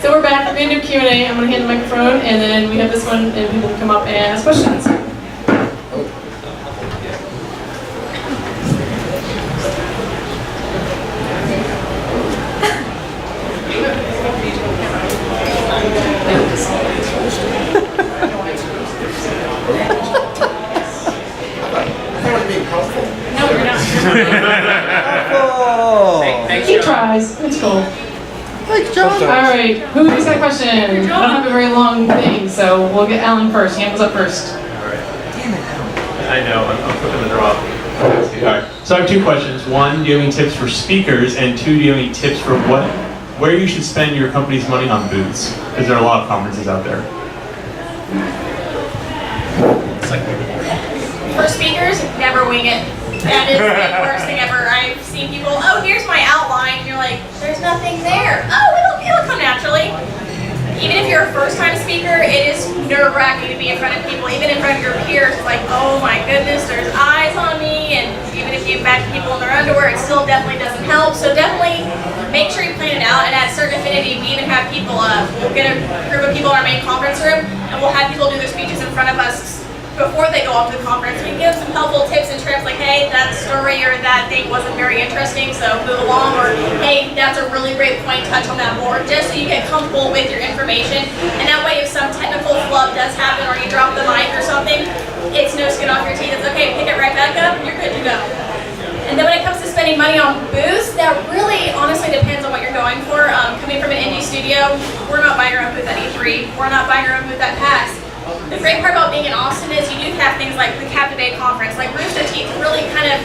So we're back. We're going to do Q&A. I'm going to hand the microphone, and then we have this one, and people can come up and ask questions. No, we're not. He tries. It's cool. Thanks, John. All right, who's got a question? I don't have a very long thing, so we'll get Alan first. Hand was up first. All right. Damn it, Alan. I know, I'm quick on the draw. All right. So I have two questions. One, do you have any tips for speakers? And two, do you have any tips for where you should spend your company's money on booths? Because there are a lot of conferences out there. For speakers, never wing it. That is the worst thing ever. I've seen people, oh, here's my outline, and you're like, there's nothing there. Oh, it'll come naturally. Even if you're a first-time speaker, it is nerve-wracking to be in front of people, even in front of your peers. It's like, oh my goodness, there's eyes on me, and even if you back people in their underwear, it still definitely doesn't help. So definitely make sure you plan it out. And at Certain Affinity, we even have people, we'll get a group of people in our main conference room, and we'll have people do their speeches in front of us before they go off to the conference. We give some helpful tips and tricks like, hey, that story or that thing wasn't very interesting, so move along, or hey, that's a really great point, touch on that more, just so you get comfortable with your information. And that way, if some technical flub does happen or you drop the mic or something, it's no skin off your teeth. It's okay, pick it right back up, and you're good to go. And then when it comes to spending money on booths, that really honestly depends on what you're going for. Coming from an indie studio, we're not buying our own booth at E3, we're not buying our own booth at PAX. The great part about being in Austin is you do have things like the Captivate Conference, like Rooster Teeth, really kind of,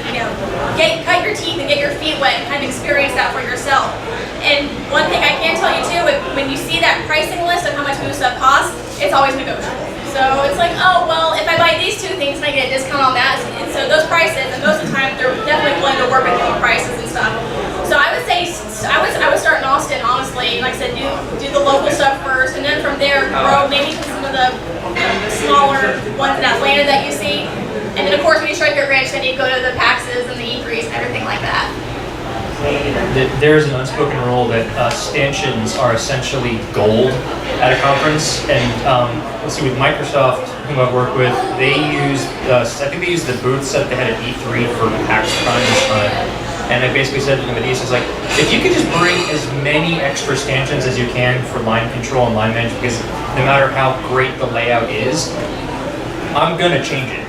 cut your teeth and get your feet wet and kind of experience that for yourself. And one thing I can tell you too, when you see that pricing list of how much booth stuff costs, it's always negotiable. So it's like, oh, well, if I buy these two things, can I get a discount on that? And so those prices, and most of the time, they're definitely willing to work with you on prices and stuff. So I would say, I would start in Austin, honestly. Like I said, do the local stuff first, and then from there, grow maybe to some of the smaller ones in Atlanta that you see. And then, of course, when you strike your branch, then you go to the PAXs and the E3s and everything like that. There's an unspoken rule that stanchions are essentially gold at a conference, and let's see, with Microsoft, whom I've worked with, they use I think they use the booth set they had at E3 for PAX Prime this time. And I basically said to them at East, like, if you could just bring as many extra stanchions as you can for line control and line management, because no matter how great the layout is, I'm gonna change it,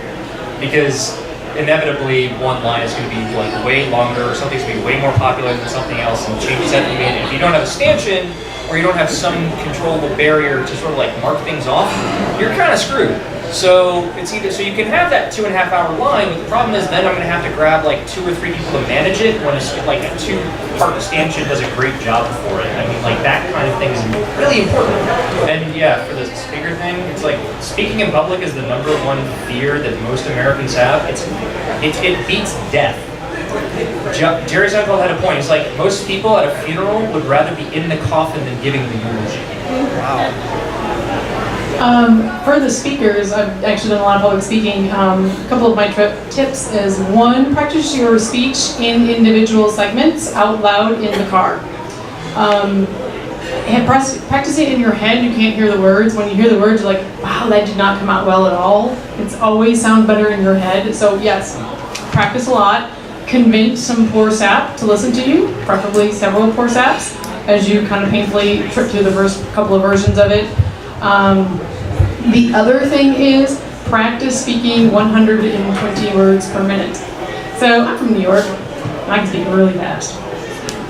because inevitably one line is going to be like way longer, or something's going to be way more popular than something else, and changes that to me. And if you don't have a stanchion, or you don't have some controllable barrier to sort of like mark things off, you're kind of screwed. So it's either, so you can have that 2.5 hour line, but the problem is then I'm going to have to grab like 2 or 3 people to manage it, when it's like a 2-part stanchion does a great job for it. I mean, like that kind of thing is really important. And yeah, for the speaker thing, it's like speaking in public is the #1 fear that most Americans have. It beats death. Jerry Seinfeld had a point. It's like most people at a funeral would rather be in the coffin than giving the eulogy. Wow. For the speakers, I've actually done a lot of public speaking. A couple of my tips is, one, practice your speech in individual segments out loud in the car. And practice it in your head. You can't hear the words. When you hear the words, you're like, wow, that did not come out well at all. It's always sound better in your head. So yes, practice a lot. Convince some poor sap to listen to you, preferably several poor saps, as you kind of painfully trip through the first couple of versions of it. The other thing is practice speaking 120 words per minute. So I'm from New York, and I can speak really fast.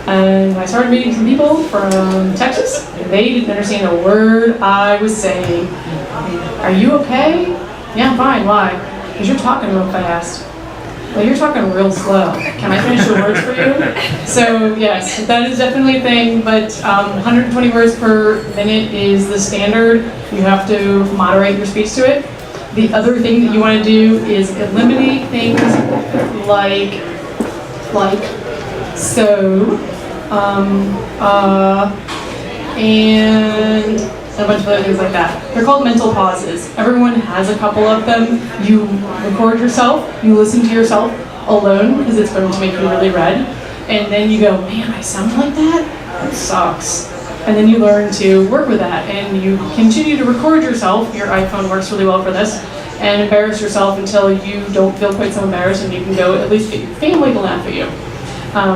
And I started meeting some people from Texas, and they didn't understand a word I was saying. Are you okay? Yeah, I'm fine. Why? Because you're talking real fast. Well, you're talking real slow. Can I finish your words for you? So yes, that is definitely a thing, but 120 words per minute is the standard. You have to moderate your speech to it. The other thing that you want to do is eliminate things like so, and a bunch of other things like that. They're called mental pauses. Everyone has a couple of them. You record yourself, you listen to yourself alone, because it's going to make you really red, and then you go, man, I sound like that? That sucks. And then you learn to work with that, and you continue to record yourself. Your iPhone works really well for this, and embarrass yourself until you don't feel quite so embarrassed, and you can go at least get your family to laugh at you,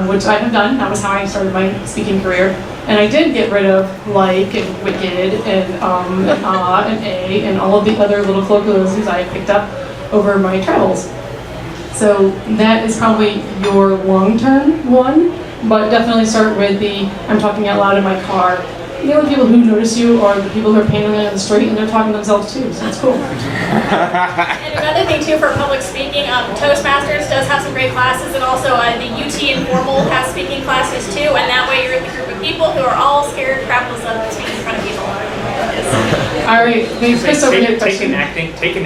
which I have done. That was how I started my speaking career. And I did get rid of like and wicked and and and a and all of the other little colloquialisms I had picked up over my travels. So that is probably your long-term one, but definitely start with the I'm talking out loud in my car. The only people who notice you are the people who are paneling on the street, and they're talking to themselves too, so it's cool. And another thing too for public speaking, Toastmasters does have some great classes, and also the UT Informal has speaking classes too, and that way you're in the group of people who are all scared crapless of speaking in front of people. All right, Chris, over here. Take an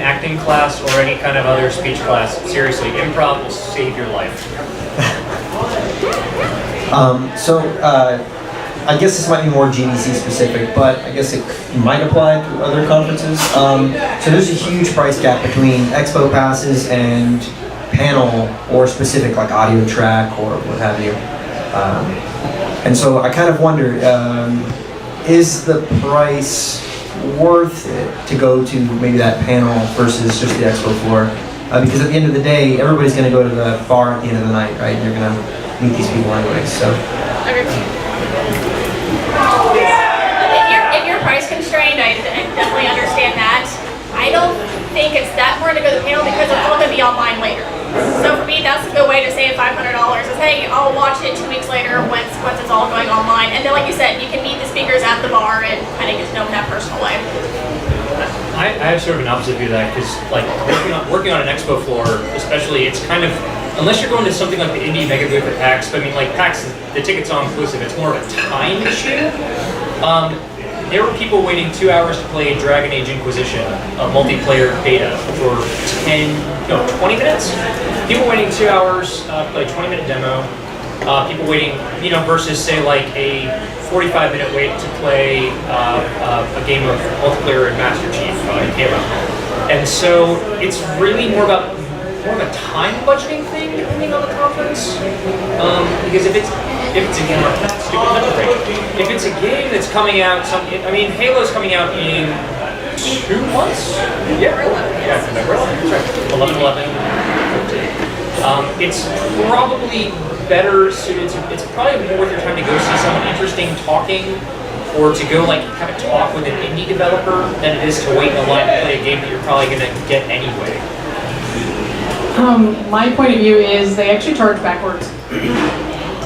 acting class or any kind of other speech class. Seriously, improv will save your life. I guess this might be more GDC specific, but I guess it might apply to other conferences. So there's a huge price gap between expo passes and panel or specific like audio track or what have you. And so I kind of wonder, is the price worth it to go to maybe that panel versus just the expo floor? Because at the end of the day, everybody's going to go to the bar at the end of the night, right? You're going to meet these people anyway, so. If you're price constrained, I definitely understand that. I don't think it's that important to go to the panel because it's all going to be online later. So for me, that's a good way to save $500 is, hey, I'll watch it 2 weeks later once it's all going online. And then like you said, you can meet the speakers at the bar and kind of get to know them that personal way. I have sort of an opposite view of that because like working on an expo floor, especially, it's kind of, unless you're going to something like the Indie Mega Booth at PAX, but I mean like PAX, the ticket's all inclusive, it's more of a time issue. There were people waiting 2 hours to play Dragon Age Inquisition, a multiplayer beta for 20 minutes. People waiting 2 hours, play a 20-minute demo. People waiting, versus say like a 45-minute wait to play a game of multiplayer in Master Chief in Halo. And so it's really more of a time budgeting thing depending on the conference. Because if it's a game, if it's a game that's coming out, Halo's coming out in 2 months. Yeah, November 11. That's right. 11/11. It's probably better suited to. It's probably more worth your time to go see someone interesting talking, or to go like have a talk with an indie developer than it is to wait in a line to play a game that you're probably going to get anyway. My point of view is they actually charge backwards.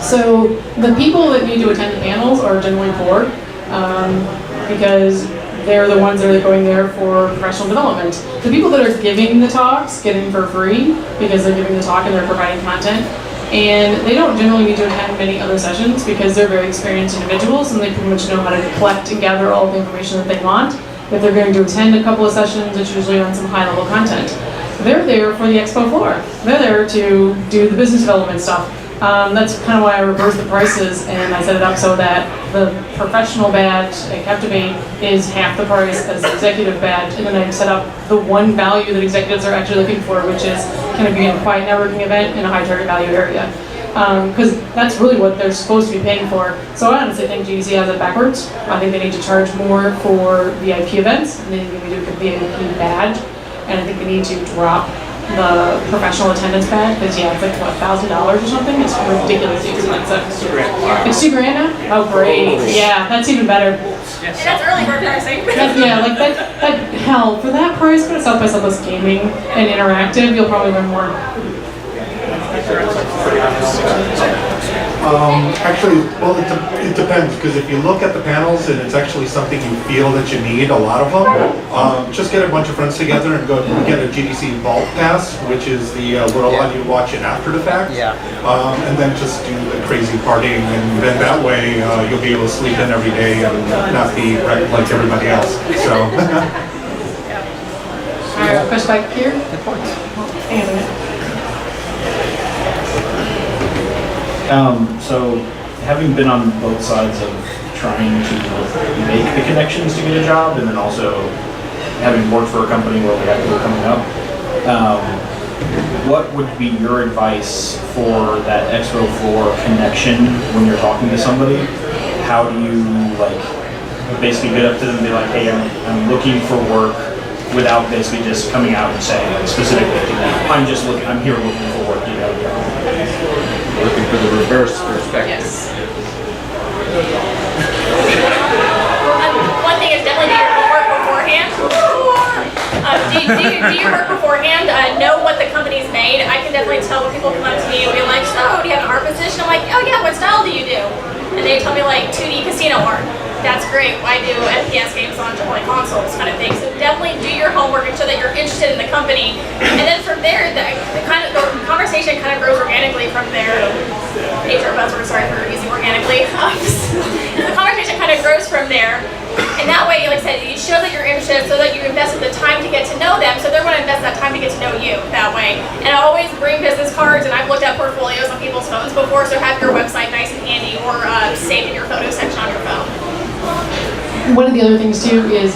So the people that need to attend the panels are generally poor because they're the ones that are going there for professional development. The people that are giving the talks get in for free because they're giving the talk and they're providing content. And they don't generally need to attend many other sessions because they're very experienced individuals and they pretty much know how to collect and gather all the information that they want. If they're going to attend a couple of sessions, it's usually on some high-level content. They're there for the expo floor. They're there to do the business development stuff. That's kind of why I reversed the prices and I set it up so that the professional badge at Captivate is half the price as the executive badge, and then I set up the one value that executives are actually looking for, which is kind of being a quiet networking event in a high target value area. Because that's really what they're supposed to be paying for. So I honestly think GDC has it backwards. I think they need to charge more for VIP events, and they need to do a VIP badge, and I think they need to drop the professional attendance badge, because it's like what, $1,000 or something? It's ridiculously expensive. It's $2,000 now? Oh great, yeah, that's even better. And that's early bird pricing. Hell, for that price, put it South by Southwest Gaming and Interactive, you'll probably learn more. Actually, well, it depends, because if you look at the panels and it's actually something you feel that you need, a lot of them, just get a bunch of friends together and go get a GDC Vault Pass, which is the will allow you to watch it after the fact. Yeah. And then just do the crazy partying, and then that way you'll be able to sleep in every day and not be wrecked like everybody else. So. All right, push back here. Good point. Hang on a minute. So, having been on both sides of trying to make the connections to get a job, and then also having worked for a company where we had people coming up, what would be your advice for that expo floor connection when you're talking to somebody? how do you like basically get up to them and be like, hey, I'm looking for work, without basically just coming out and saying like, specifically, I'm here looking for work. You know, looking for the reverse perspective. Yes. One thing is definitely do your homework beforehand. Do your work beforehand. Know what the company's made. I can definitely tell when people come up to me and be like, so do you have an art position? I'm like, oh yeah, what style do you do? And they tell me like 2D casino art. That's great. Why do FPS games on like consoles kind of thing? So definitely do your homework and show that you're interested in the company. And then from there, the conversation kind of grows organically from there. HR buzzword, sorry for using organically. The conversation kind of grows from there. And that way, like I said, you show that you're interested so that you invested the time to get to know them, so they're going to invest that time to get to know you that way. And I always bring business cards, and I've looked at portfolios on people's phones before, so have your website nice and handy or saved in your photo section on your phone. One of the other things too is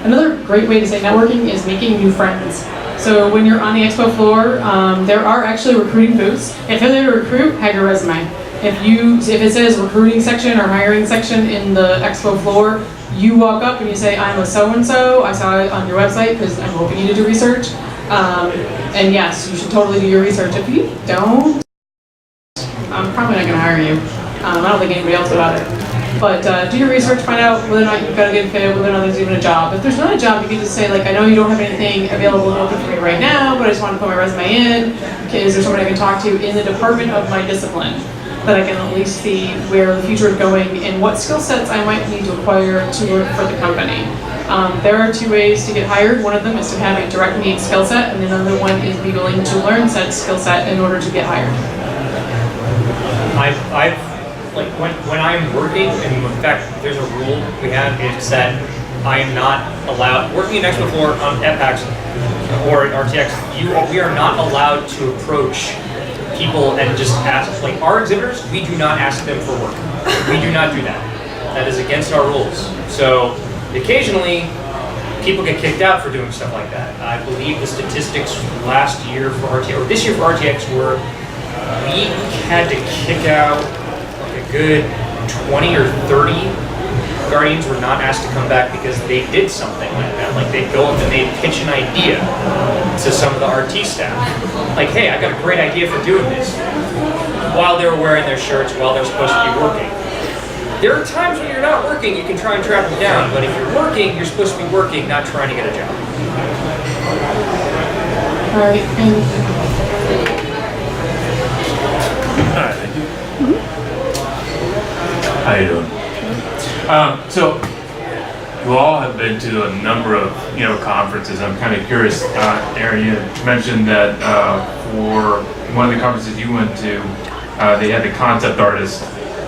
another great way to say networking is making new friends. So when you're on the expo floor, there are actually recruiting booths. If you're there to recruit, have your resume. If it says recruiting section or hiring section in the expo floor, you walk up and you say, I'm a so-and-so, I saw it on your website because I'm hoping you to do research. And yes, you should totally do your research. If you don't, I'm probably not going to hire you. I don't think anybody else would either. But do your research, find out whether or not you've got a good fit, whether or not there's even a job. If there's not a job, you can just say, like, I know you don't have anything available open for me right now, but I just want to put my resume in. Is there someone I can talk to in the department of my discipline that I can at least see where the future is going and what skill sets I might need to acquire to work for the company. There are two ways to get hired. One of them is to have a direct need skill set, and another one is be willing to learn said skill set in order to get hired. Like when I'm working, and in fact, there's a rule we have, is that I am not allowed, working in expo floor at PAX or at RTX, we are not allowed to approach people and just ask, like our exhibitors, we do not ask them for work. We do not do that. That is against our rules. So occasionally, people get kicked out for doing stuff like that. I believe the statistics last year for RTX, or this year for RTX were, we had to kick out like a good 20 or 30 Guardians were not asked to come back because they did something like that. Like they'd go up and they'd pitch an idea to some of the RT staff. Like, hey, I got a great idea for doing this. While they were wearing their shirts, while they're supposed to be working. There are times when you're not working, you can try and track them down, but if you're working, you're supposed to be working, not trying to get a job. All right, and Hi, thank you. How you doing? So you all have been to a number of conferences. I'm kind of curious. Erin, you mentioned that for one of the conferences you went to, they had the concept artist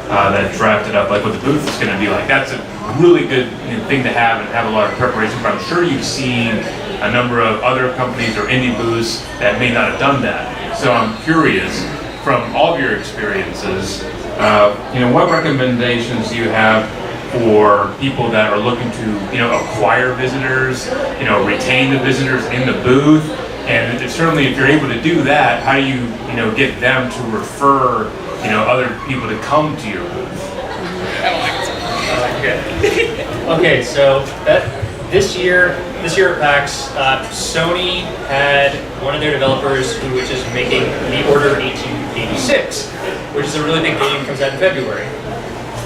that drafted up like what the booth is going to be like. That's a really good thing to have and have a lot of preparation. But I'm sure you've seen a number of other companies or indie booths that may not have done that. So I'm curious, from all of your experiences, what recommendations do you have for people that are looking to, acquire visitors, retain the visitors in the booth, and certainly if you're able to do that, how do you, get them to refer, other people to come to your booth? Okay, so this year at PAX, Sony had one of their developers which is making The Order 1886, which is a really big game, comes out in February.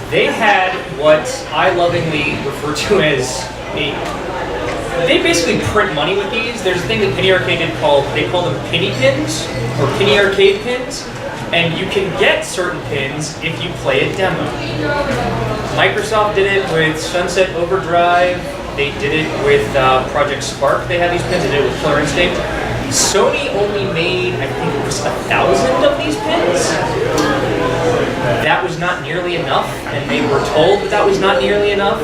They had what I lovingly refer to as they basically print money with these. There's a thing that Penny Arcade did they call them penny pins, or penny arcade pins, and you can get certain pins if you play a demo. Microsoft did it with Sunset Overdrive, they did it with Project Spark, they had these pins, they did it with Killer Instinct. Sony only made, I think it was 1,000 of these pins. That was not nearly enough, and they were told that was not nearly enough.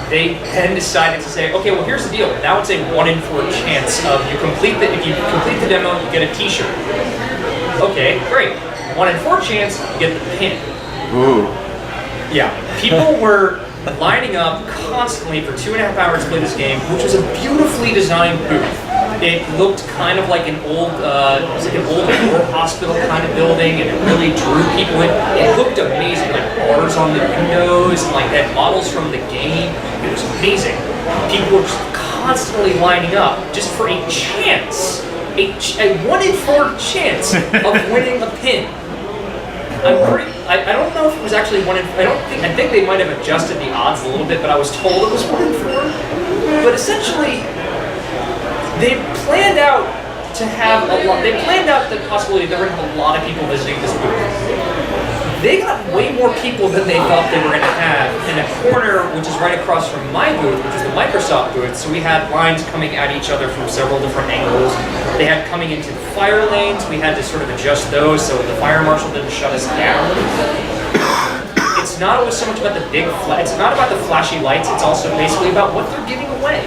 They then decided to say, okay, well here's the deal. Now it's a 1 in 4 chance of if you complete the demo, you get a t-shirt. Okay, great. 1 in 4 chance, you get the pin. Ooh. Yeah, people were lining up constantly for 2.5 hours to play this game, which was a beautifully designed booth. It looked kind of like an old, it was like an old war hospital kind of building, and it really drew people in. It looked amazing, like bars on the windows, and like had models from the game. It was amazing. People were just constantly lining up just for a chance, a 1 in 4 chance of winning a pin. I don't know if it was actually 1 in 4. I think they might have adjusted the odds a little bit, but I was told it was 1 in 4. But essentially, they planned out to have they planned out the possibility that there were going to be a lot of people visiting this booth. They got way more people than they thought they were going to have in a corner, which is right across from my booth, which is the Microsoft booth. So we had lines coming at each other from several different angles. They had coming into the fire lanes. We had to sort of adjust those so the fire marshal didn't shut us down. It's not always so much about the it's not about the flashy lights. It's also basically about what they're giving away.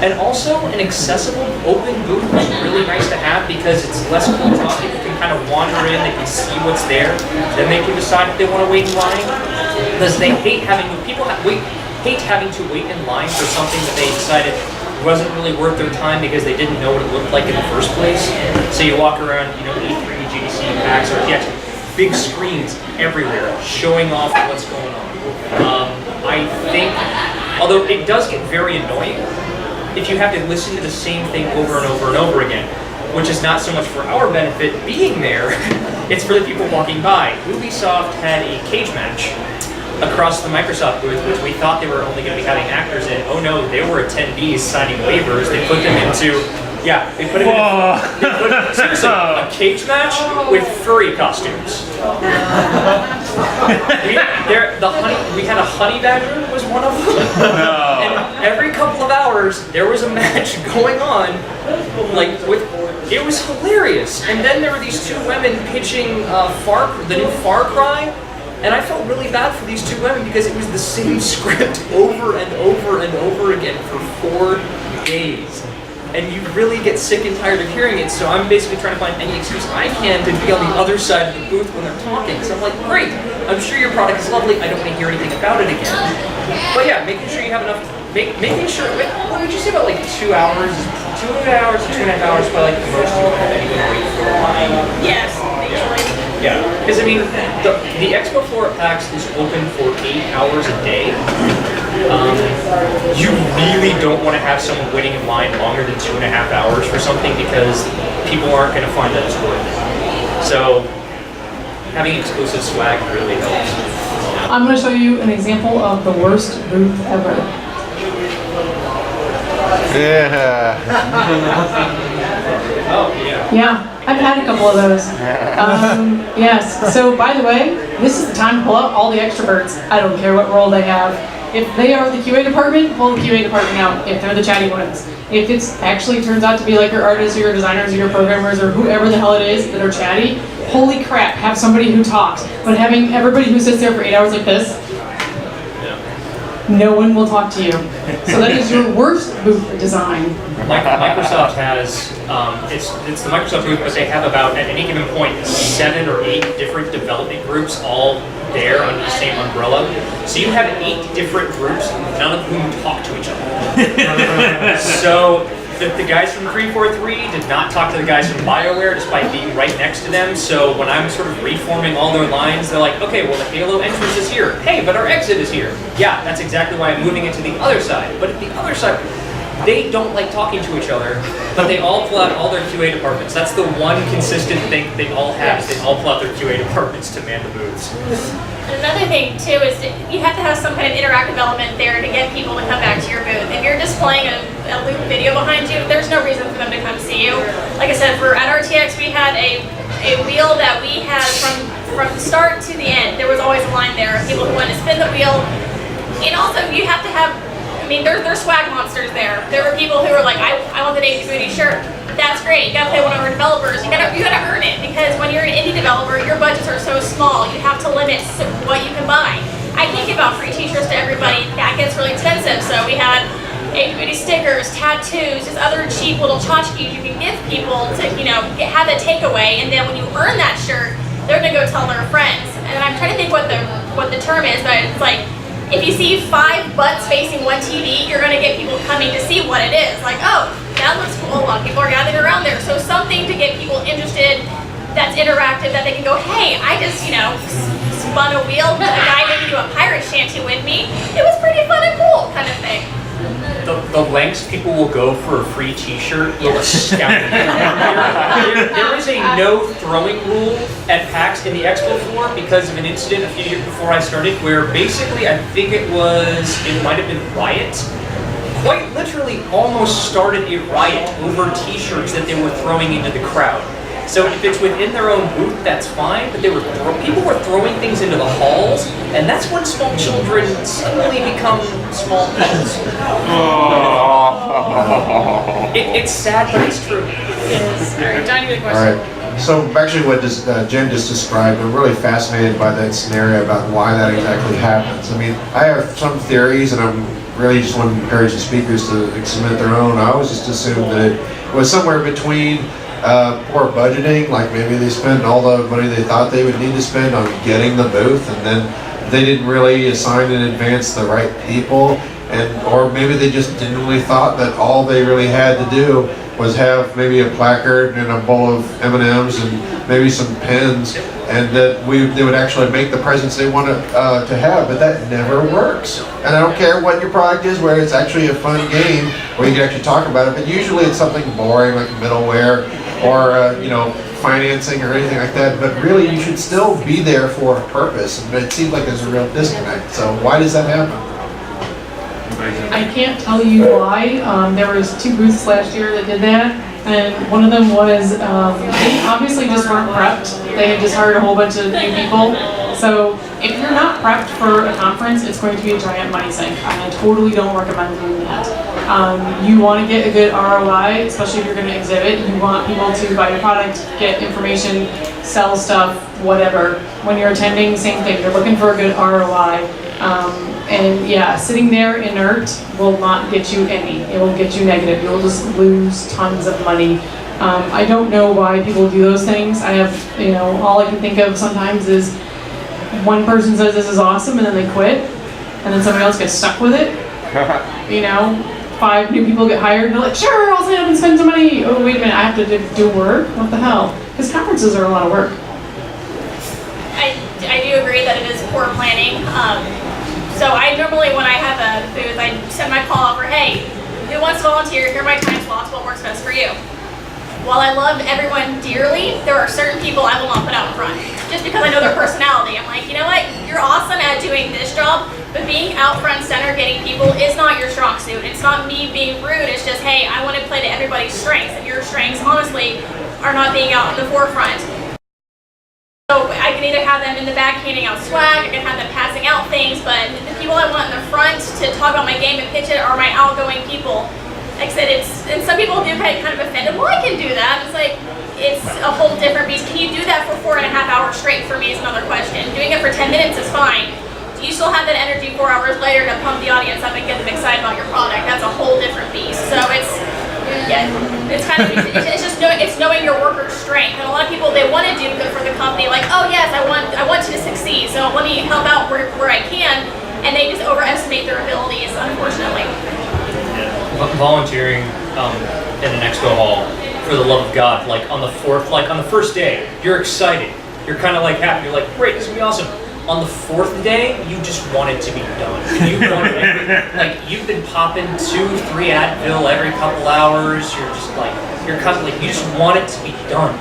And also, an accessible, open booth is really nice to have because it's less closed off. People can kind of wander in, they can see what's there, then they can decide if they want to wait in line. Because they hate having to wait in line for something that they decided wasn't really worth their time because they didn't know what it looked like in the first place. So you walk around, E3, GDC, PAX, RTX, big screens everywhere showing off what's going on. I think, although it does get very annoying if you have to listen to the same thing over and over and over again, which is not so much for our benefit being there, it's for the people walking by. Ubisoft had a cage match across the Microsoft booth, which we thought they were only going to be having actors in. Oh no, they were attendees signing waivers. They put them into, they put it seriously, a cage match with furry costumes. We had a honey badger was one of them. And every couple of hours there was a match going on, it was hilarious. And then there were these two women pitching the new Far Cry. And I felt really bad for these two women because it was the same script over and over and over again for 4 days. And you really get sick and tired of hearing it, so I'm basically trying to find any excuse I can to be on the other side of the booth when they're talking. So I'm like, great, I'm sure your product is lovely, I don't want to hear anything about it again. But yeah, making sure you have enough, making sure, what would you say about like 2 hours? 2 hours to 2.5 hours, probably like the most you would have anyone wait for a line. Yes, usually. Yeah, because I mean, the expo floor at PAX is open for 8 hours a day. You really don't want to have someone waiting in line longer than 2.5 hours for something because people aren't going to find that as worth it. So having exclusive swag really helps. I'm going to show you an example of the worst booth ever. Yeah. Oh, yeah. Yeah, I've had a couple of those. Yes, so by the way, this is the time to pull out all the extroverts. I don't care what role they have. If they are the QA department, pull the QA department out, if they're the chatty ones. If it actually turns out to be like your artists or your designers or your programmers or whoever the hell it is that are chatty, holy crap, have somebody who talks. But having everybody who sits there for 8 hours like this, no one will talk to you. So that is your worst booth design. Microsoft has, it's the Microsoft booth, but they have about, at any given point, 7 or 8 different development groups all there under the same umbrella. So you have 8 different groups, none of whom talk to each other. So the guys from 343 did not talk to the guys from BioWare despite being right next to them. So when I'm sort of reforming all their lines, they're like, okay, well the Halo entrance is here. Hey, but our exit is here. Yeah, that's exactly why I'm moving it to the other side. But at the other side, they don't like talking to each other, but they all pull out all their QA departments. That's the one consistent thing they all have, is they all pull out their QA departments to man the booths. Another thing too is you have to have some kind of interactive element there to get people to come back to your booth. If you're just playing a loop video behind you, there's no reason for them to come see you. Like I said, at RTX we had a wheel that we had from start to the end. There was always a line there of people who wanted to spin the wheel. And also you have to have, I mean, there's swag monsters there. There were people who were like, I want the Daisy Booty shirt. That's great. You gotta play one of our developers. You gotta earn it, because when you're an indie developer, your budgets are so small. You have to limit what you can buy. I can't give out free T-shirts to everybody. That gets really expensive. So we had Booty stickers, tattoos, just other cheap little tchotchkes you can give people to, have a takeaway. And then when you earn that shirt, they're gonna go tell their friends. And I'm trying to think what the term is, but it's like, if you see 5 butts facing one TV, you're gonna get people coming to see what it is. Like, oh, that looks cool. A lot of people are gathering around there. So something to get people interested that's interactive, that they can go, hey, I just, spun a wheel, a guy made me do a pirate shanty with me. It was pretty fun and cool, kind of thing. The lengths people will go for a free t-shirt will astound me. There is a no throwing rule at PAX in the expo floor because of an incident a few years before I started where basically I think it might have been Riot, quite literally almost started a riot over t-shirts that they were throwing into the crowd. So if it's within their own booth, that's fine, but people were throwing things into the halls, and that's when small children suddenly become small adults. It's sad, but it's true. Yes. All right, John, you had a question. All right. So actually what Jen just described, I'm really fascinated by that scenario about why that exactly happens. I mean, I have some theories, and I'm really just want to encourage the speakers to submit their own. I always just assumed that it was somewhere between poor budgeting, like maybe they spent all the money they thought they would need to spend on getting the booth, and then they didn't really assign in advance the right people, or maybe they just genuinely thought that all they really had to do was have maybe a placard and a bowl of M&Ms and maybe some pens, and that they would actually make the presents they wanted to have, but that never works. And I don't care what your product is, where it's actually a fun game where you can actually talk about it, but usually it's something boring like middleware or financing or anything like that, but really you should still be there for a purpose, and it seems like there's a real disconnect. So why does that happen? I can't tell you why. There was 2 booths last year that did that, and one of them was they obviously just weren't prepped. They had just hired a whole bunch of new people. So if you're not prepped for a conference, it's going to be a giant money sink. I totally don't recommend doing that. You want to get a good ROI, especially if you're going to exhibit. You want people to buy your product, get information, sell stuff, whatever. When you're attending, same thing. You're looking for a good ROI. And yeah, sitting there inert will not get you any. It will get you negative. You'll just lose tons of money. I don't know why people do those things. I have, all I can think of sometimes is one person says this is awesome and then they quit, and then somebody else gets stuck with it. 5 new people get hired and they're like, sure, I'll sign up and spend some money. Oh, wait a minute, I have to do work? What the hell? Because conferences are a lot of work. I do agree that it is poor planning. So I normally, when I have a booth, I send my call out for, hey, who wants to volunteer? Here are my time slots. What works best for you? While I love everyone dearly, there are certain people I will not put out in front. Just because I know their personality. I'm like, you know what? You're awesome at doing this job, but being out front center getting people is not your strong suit. It's not me being rude. It's just, hey, I want to play to everybody's strengths, and your strengths, honestly, are not being out in the forefront. So I can either have them in the back handing out swag, I can have them passing out things, but the people I want in the front to talk about my game and pitch it are my outgoing people. Like I said, and some people do kind of offended, well, I can do that. It's like, it's a whole different beast. Can you do that for 4.5 hours straight for me is another question. Doing it for 10 minutes is fine. Do you still have that energy 4 hours later to pump the audience up and get them excited about your product? That's a whole different beast. So it's kind of, it's just knowing your worker's strength. And a lot of people, they want to do good for the company, like, oh yes, I want you to succeed, so let me help out where I can, and they just overestimate their abilities, unfortunately. Volunteering in an expo hall, for the love of God, like on the first day, you're excited, you're kind of like happy, you're like, great, this is gonna be awesome. On the 4th day, you just want it to be done. You want it, you've been popping 2-3 Advil every couple hours. You're just you just want it to be done.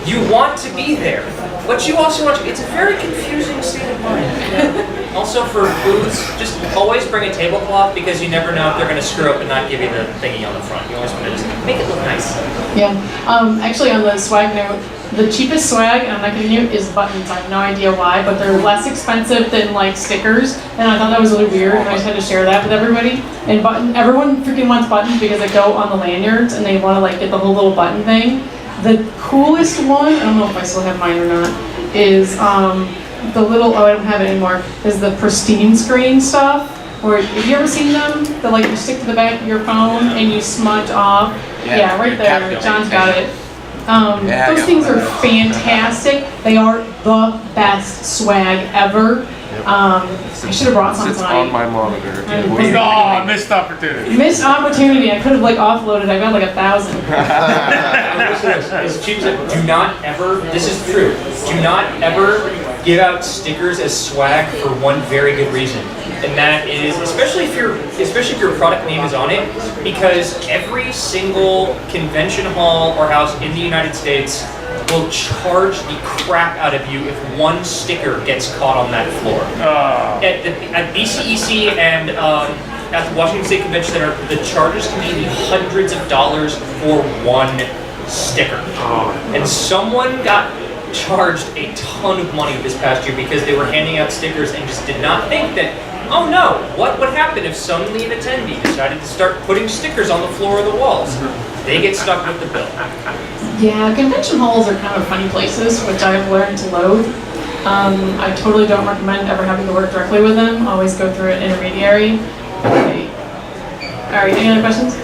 You want to be there, but you also want to. It's a very confusing state of mind. Also for booths, just always bring a tablecloth because you never know if they're going to screw up and not give you the thingy on the front. You always want to just make it look nice. Yeah. Actually, on the swag note, the cheapest swag, and I'm not kidding you, is buttons. I have no idea why, but they're less expensive than stickers, and I thought that was really weird, and I just had to share that with everybody. And everyone freaking wants buttons because they go on the lanyards, and they want to get the whole little button thing. The coolest one, I don't know if I still have mine or not, is the little, I don't have it anymore, is the pristine screen stuff. Or have you ever seen them? You stick to the back of your phone and you smudge off. Yeah, right there. John's got it. Those things are fantastic. They are the best swag ever. I should have brought some It's tonight. on my monitor. Oh, missed opportunity. Missed opportunity. I could have like offloaded. I got like 1,000. As Chief said, do not ever, this is true, do not ever give out stickers as swag for one very good reason. And that is, especially if your product name is on it, because every single convention hall or house in the United States will charge the crap out of you if one sticker gets caught on that floor. At BCEC and at the Washington State Convention Center, the charges can be hundreds of dollars for one sticker. And someone got charged a ton of money this past year because they were handing out stickers and just did not think that, oh no, what would happen if suddenly an attendee decided to start putting stickers on the floor or the walls? They get stuck with the bill. Yeah, convention halls are kind of funny places, which I've learned to loathe. I totally don't recommend ever having to work directly with them. Always go through an intermediary. Okay. All right, any other questions?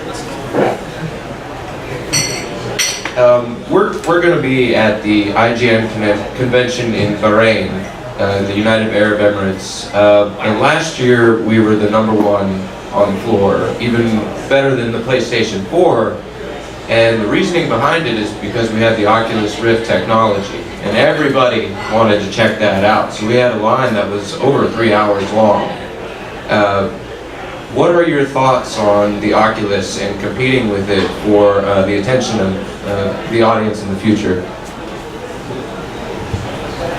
We're going to be at the IGN convention in Bahrain, the United Arab Emirates. And last year we were the #1 on the floor, even better than the PlayStation 4. And the reasoning behind it is because we had the Oculus Rift technology, and everybody wanted to check that out. So we had a line that was over 3 hours long. What are your thoughts on the Oculus and competing with it for the attention of the audience in the future?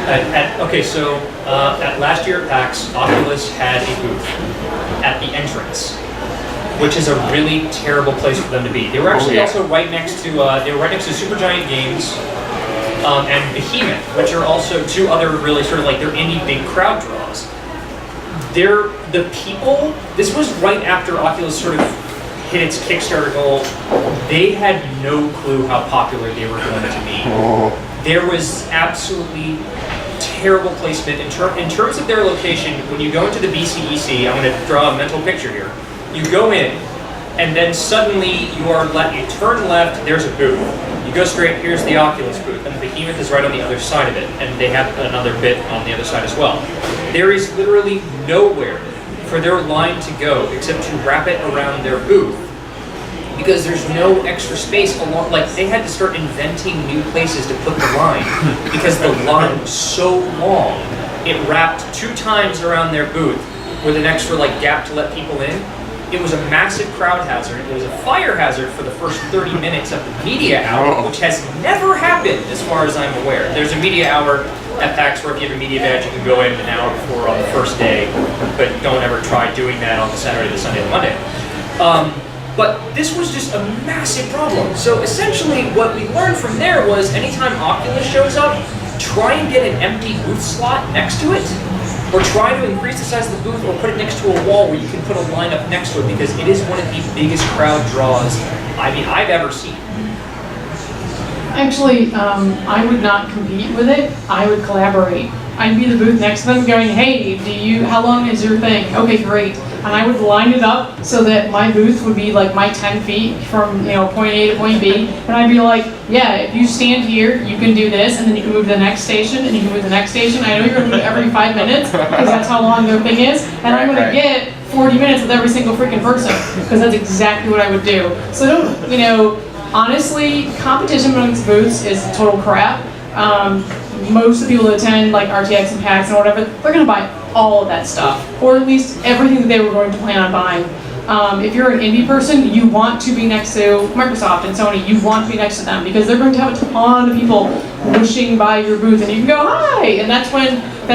At last year at PAX, Oculus had a booth at the entrance, which is a really terrible place for them to be. They were actually also right next to Supergiant Games and Behemoth, which are also two other really sort of like they're indie big crowd draws. This was right after Oculus sort of hit its Kickstarter goal. They had no clue how popular they were going to be. There was absolutely terrible placement in terms of their location. When you go into the BCEC, I'm going to draw a mental picture here. You go in, and then suddenly you turn left, there's a booth. You go straight, here's the Oculus booth, and Behemoth is right on the other side of it, and they have another bit on the other side as well. There is literally nowhere for their line to go except to wrap it around their booth, because there's no extra space along. Like, they had to start inventing new places to put the line because the line was so long. It wrapped 2 times around their booth with an extra gap to let people in. It was a massive crowd hazard. It was a fire hazard for the first 30 minutes of the media hour, which has never happened as far as I'm aware. There's a media hour at PAX where if you have a media badge, you can go in an hour before on the first day, but don't ever try doing that on the Saturday, the Sunday, the Monday. But this was just a massive problem. So essentially what we learned from there was anytime Oculus shows up, try and get an empty booth slot next to it, or try to increase the size of the booth, or put it next to a wall where you can put a line up next to it, because it is one of the biggest crowd draws I've ever seen. Actually, I would not compete with it. I would collaborate. I'd be the booth next to them going, hey, how long is your thing? Okay, great. And I would line it up so that my booth would be like my 10 feet from point A to point B. And I'd be like, yeah, if you stand here, you can do this, and then you can move to the next station, and you can move to the next station. I know you're going to move every 5 minutes, because that's how long their thing is. And I'm going to get 40 minutes with every single freaking person, because that's exactly what I would do. So don't, honestly, competition amongst booths is total crap. Most of the people that attend RTX and PAX and whatever, they're going to buy all of that stuff, or at least everything that they were going to plan on buying. If you're an indie person, you want to be next to Microsoft and Sony. You want to be next to them because they're going to have a ton of people whooshing by your booth, and you can go hi. And that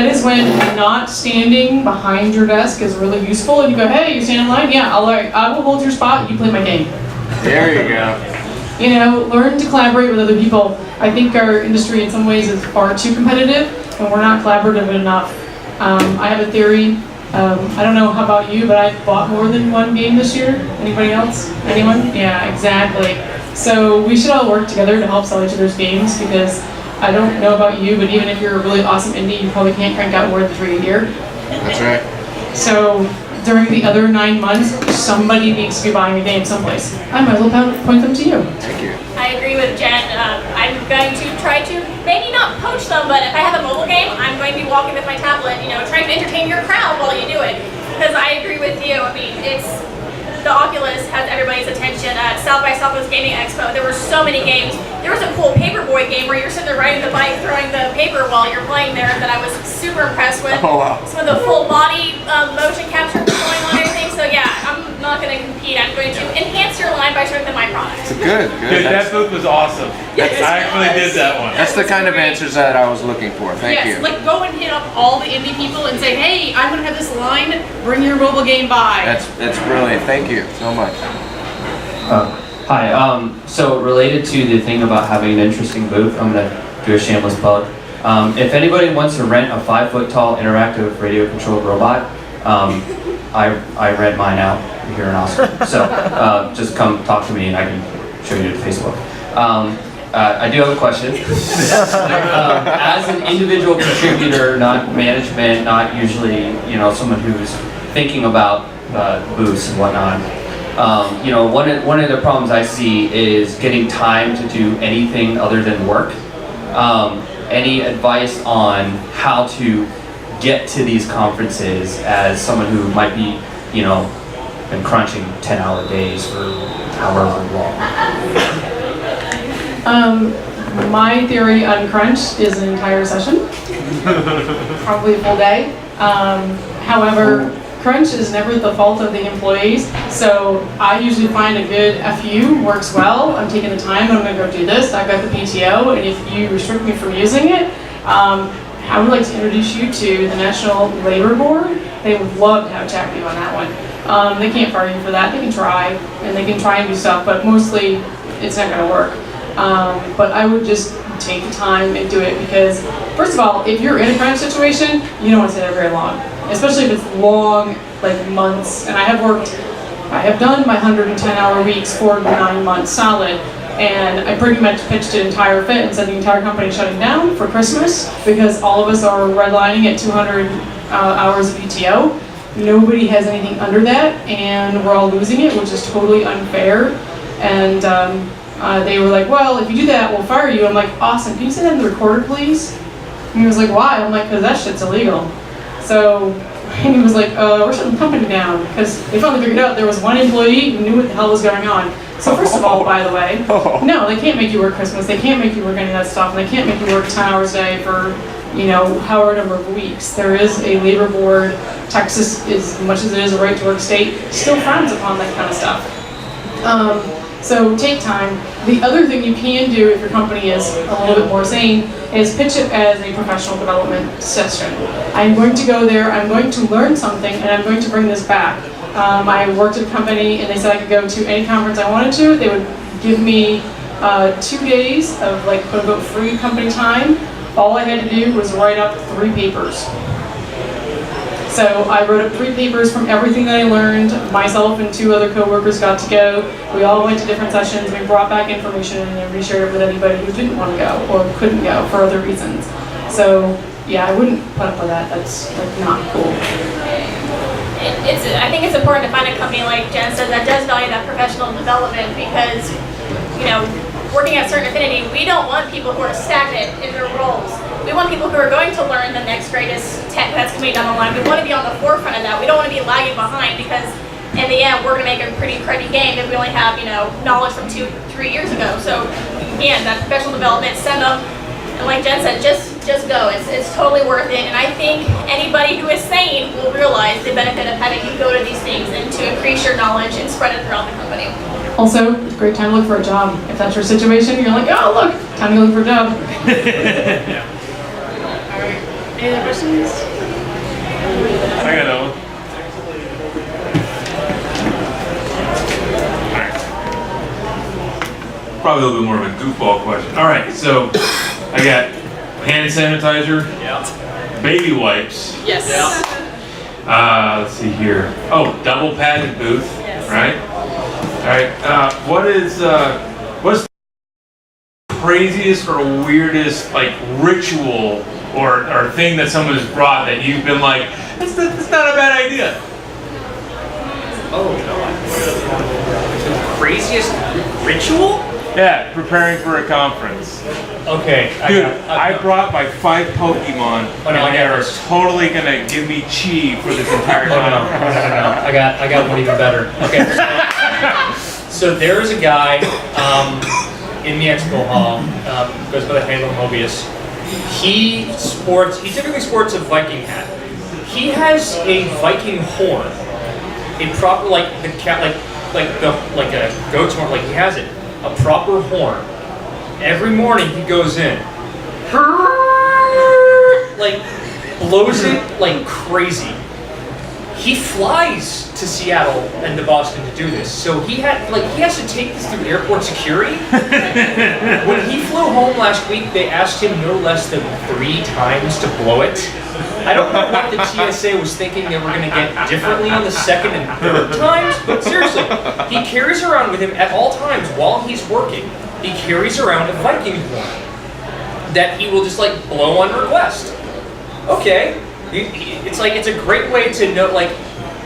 is when not standing behind your desk is really useful. And you go, hey, you stand in line? Yeah, I will hold your spot. You play my game. There you go. Learn to collaborate with other people. I think our industry in some ways is far too competitive, and we're not collaborative enough. I have a theory. I don't know how about you, but I've bought more than one game this year. Anybody else? Anyone? Yeah, exactly. So we should all work together to help sell each other's games, because I don't know about you, but even if you're a really awesome indie, you probably can't crank out more than 3 a year. That's right. So during the other 9 months, somebody needs to be buying a game someplace. I might as well point them to you. Thank you. I agree with Jen. I'm going to try to maybe not poach them, but if I have a mobile game, I'm going to be walking with my tablet, trying to entertain your crowd while you do it. Because I agree with you. I mean, the Oculus has everybody's attention. At South by Southwest Gaming Expo, there were so many games. There was a cool paperboy game where you're sitting there riding the bike, throwing the paper while you're playing there that I was super impressed with. Oh, wow. Some of the full body motion capture going on and everything. So yeah, I'm not going to compete. I'm going to enhance your line by showing them my product. Good. Dude, that booth was awesome. Yes, I actually did that one. That's the kind of answers that I was looking for. Thank you. Yes, like go and hit up all the indie people and say, hey, I'm gonna have this line, bring your mobile game by. That's brilliant. Thank you so much. Hi, so related to the thing about having an interesting booth, I'm going to do a shameless plug. If anybody wants to rent a 5-foot tall interactive radio controlled robot, I rent mine out here in Austin. So just come talk to me and I can show you to Facebook. I do have a question. As an individual contributor, not management, not usually someone who's thinking about booths and whatnot, one of the problems I see is getting time to do anything other than work. Any advice on how to get to these conferences as someone who might be, been crunching 10-hour days for however long? My theory on crunch is an entire session, probably a full day. However, crunch is never the fault of the employees, so I usually find a good FU works well. I'm taking the time, I'm going to go do this, I've got the PTO, and if you restrict me from using it, I would like to introduce you to the National Labor Board. They would love to have a chat with you on that one. They can't fire you for that, they can try, and they can try and do stuff, but mostly it's not going to work. But I would just take the time and do it because, first of all, if you're in a crunch situation, you don't want to stay there very long. Especially if it's long, like months. And I have done my 110-hour weeks for 9 months solid. And I pretty much pitched an entire fit and said the entire company is shutting down for Christmas because all of us are redlining at 200 hours of PTO. Nobody has anything under that, and we're all losing it, which is totally unfair. And they were like, well, if you do that, we'll fire you. I'm like, awesome, can you say that in the recorder, please? And he was like, why? I'm like, because that shit's illegal. So, and he was like, we're shutting the company down, because they finally figured out there was one employee who knew what the hell was going on. So first of all, by the way, no, they can't make you work Christmas, they can't make you work any of that stuff, and they can't make you work 10 hours a day for, however number of weeks. There is a labor board. Texas, as much as it is a right to work state, still frowns upon that kind of stuff. So take time. The other thing you can do if your company is a little bit more sane is pitch it as a professional development session. I'm going to go there, I'm going to learn something, and I'm going to bring this back. I worked at a company and they said I could go to any conference I wanted to. They would give me 2 days of like quote unquote free company time. All I had to do was write up 3 papers. So I wrote up 3 papers from everything that I learned. Myself and 2 other coworkers got to go. We all went to different sessions. We brought back information and then reshared it with anybody who didn't want to go or couldn't go for other reasons. So yeah, I wouldn't put up with that. That's like not cool. I think it's important to find a company like Jen said that does value that professional development because, working at Certain Affinity, we don't want people who are stagnant in their roles. We want people who are going to learn the next greatest tech that's coming down the line. We want to be on the forefront of that. We don't want to be lagging behind because in the end, we're going to make a pretty cruddy game if we only have, knowledge from 2-3 years ago. So again, that professional development, send them, and like Jen said, just go. It's totally worth it. And I think anybody who is sane will realize the benefit of having you go to these things and to increase your knowledge and spread it throughout the company. Also, it's a great time to look for a job. If that's your situation, you're like, oh look, time to go look for a job. Alright, any other questions? I got Owen. Alright. Probably a little bit more of a goofball question. Alright, so I got hand sanitizer, baby wipes. Yes. Let's see here. Oh, double padded booth, right? Alright, what's the craziest or weirdest like ritual or thing that someone has brought that you've been like, that's not a bad idea? Oh, no. The craziest ritual? Yeah, preparing for a conference. Okay. Dude, I brought my 5 Pokemon, Oh, no, and I they got are this. totally gonna give me chi for this entire No, conference. I got one even better. Okay. So there is a guy in the expo hall, goes by the handle Mobius. He typically sports a Viking hat. He has a Viking horn, a proper like a goat's horn. Like he has it, a proper horn. Every morning he goes in, like blows it like crazy. He flies to Seattle and to Boston to do this, so he has to take this through airport security. When he flew home last week, they asked him no less than 3 times to blow it. I don't know what the TSA was thinking they were going to get differently on the 2nd and 3rd times, but seriously, he carries around with him at all times while he's working. He carries around a Viking horn that he will just like blow on request. Okay. It's like, it's a great way to know, like,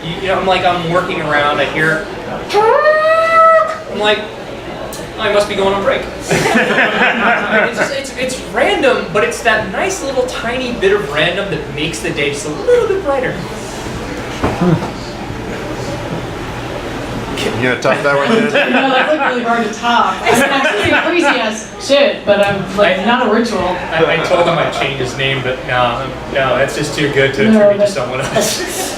I'm working around, I hear, I'm like, I must be going on break. It's random, but it's that nice little tiny bit of random that makes the day just a little bit brighter. You gonna top that one, Jen? No, that's like really hard to top. I mean, I'm pretty crazy as shit, but I'm like not a ritual. I told him I'd change his name, but no, that's just too good to attribute to someone else.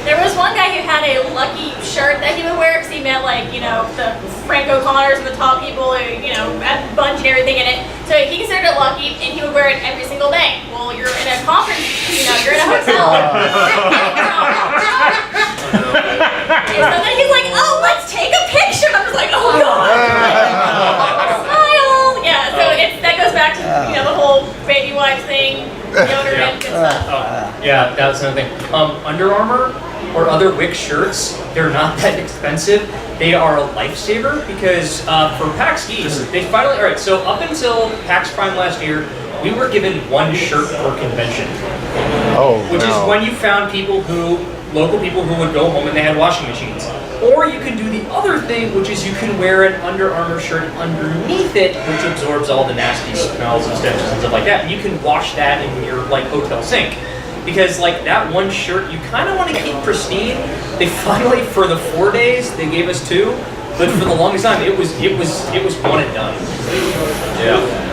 There was one guy who had a lucky shirt that he would wear because he met the Franco Connors and the top people who, had Bunch and everything in it. So he considered it lucky and he would wear it every single day. Well, you're in a conference, you're in a hotel. And so then he's like, oh, let's take a picture. And I'm just like, oh god. Smile. Yeah, so that goes back to the whole baby wipes thing, deodorant and stuff. Yeah, that's another thing. Under Armour or other Wick shirts, they're not that expensive. They are a lifesaver because for PAX East, they finally, all right, so up until PAX Prime last year, we were given 1 shirt per convention. Which is when you found local people who would go home and they had washing machines. Or you can do the other thing, which is you can wear an Under Armour shirt underneath it, which absorbs all the nasty smells and stenches and stuff like that. And you can wash that in your hotel sink. Because that 1 shirt you kind of want to keep pristine. They finally, for the 4 days, they gave us 2, but for the longest time it was 1 and done. Yeah.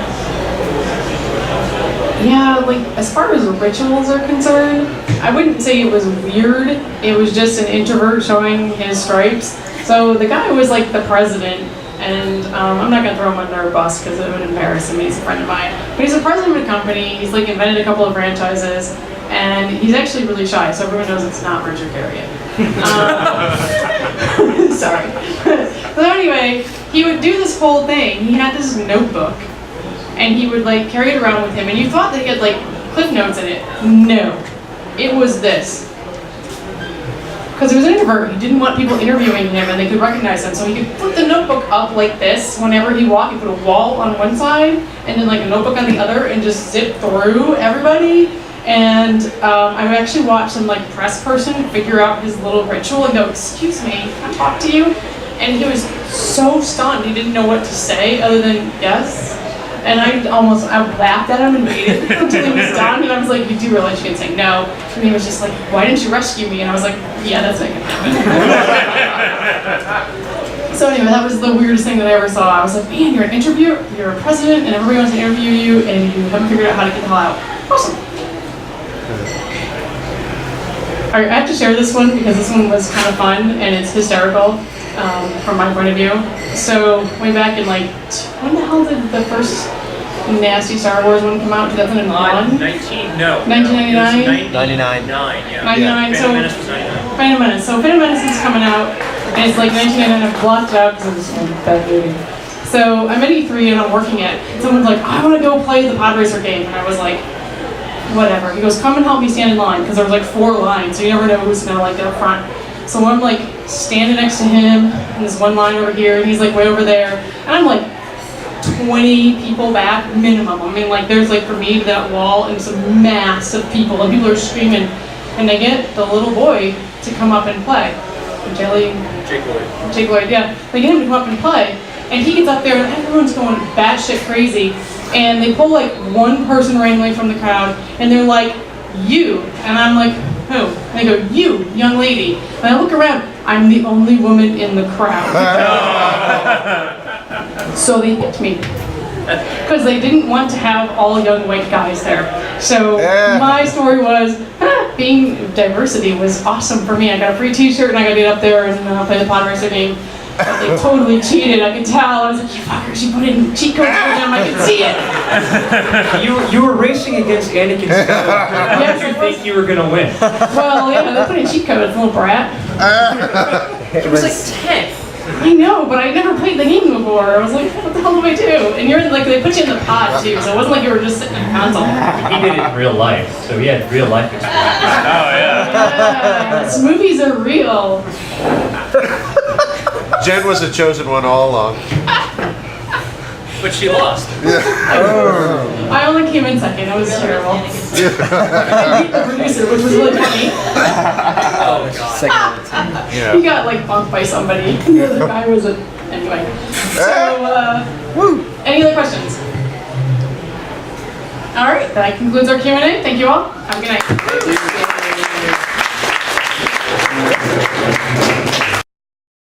Yeah, as far as rituals are concerned, I wouldn't say it was weird. It was just an introvert showing his stripes. So the guy was the president, and I'm not gonna throw him under a bus because it would embarrass him. He's a friend of mine, but he's a president of a company. He's invented a couple of franchises, and he's actually really shy. So everyone knows it's not Richard Garriott. Sorry. So anyway, he would do this whole thing. He had this notebook. And he would carry it around with him, and you thought that he had cliff notes in it. No, it was this. Because he was an introvert, he didn't want people interviewing him and they could recognize him, so he could flip the notebook up like this whenever he walked. He put a wall on one side and then a notebook on the other and just zip through everybody. And I actually watched some press person figure out his little ritual and go, "Excuse me, can I talk to you?" And he was so stunned, he didn't know what to say other than yes. And I laughed at him and waited until he was done. And I was like, "You do realize you can say no?" And he was just like, "Why didn't you rescue me?" And I was like, "Yeah, that's not gonna happen." So anyway, that was the weirdest thing that I ever saw. I was like, "Man, you're an interviewer, you're a president, and everybody wants to interview you, and you haven't figured out how to get the hell out." Awesome. All right, I have to share this one because this one was kind of fun and it's hysterical from my point of view. So way back in when the hell did the first nasty Star Wars one come out? 2001? 1999? 99. Yeah. 99. So Phantom Menace was 99. Phantom Menace. So Phantom Menace is coming out, and it's 1999. I've blocked it out because it was a bad movie. So I'm at E3 and I'm working it. And someone's like, "I want to go play the Pod Racer game," and I was like, "Whatever." He goes, "Come and help me stand in line," because there was 4 lines, so you never know who's gonna get up front. So I'm standing next to him, and there's one line over here, and he's way over there, and I'm 20 people back minimum. I mean, there's from me to that wall and some mass of people, and people are screaming, and they get the little boy to come up and play. Jake Lloyd, yeah. They get him to come up and play, And he gets up there and everyone's going batshit crazy. And they pull like one person randomly from the crowd and they're like, you. And I'm like, who? And they go, you, young lady. And I look around, I'm the only woman in the crowd. So they picked me. Because they didn't want to have all young white guys there. So my story was, being diversity was awesome for me. I got a free t-shirt and I got to get up there and play the pod racer game. But they totally cheated, I could tell. I was like, you fuckers, you put in cheat codes for them, I could see it. You were racing against Anakin Skywalker. How did you think you were gonna win? Well, yeah, they put in cheat codes, little brat. It was like 10. I know, but I never played the game before. I was like, what the hell do I do? And you're like, they put you in the pod too, so it wasn't like you were just sitting in a console. He did it in real life, so he had real life experience. Yes, movies are real. Jen was the chosen one all along. But she lost. I only came in second. It was terrible. I beat the producer, which was really funny. Oh my god. He got like bumped by somebody. The other guy was a... Anyway. So, any other questions? All right, that concludes our Q&A. Thank you all. Have a good night.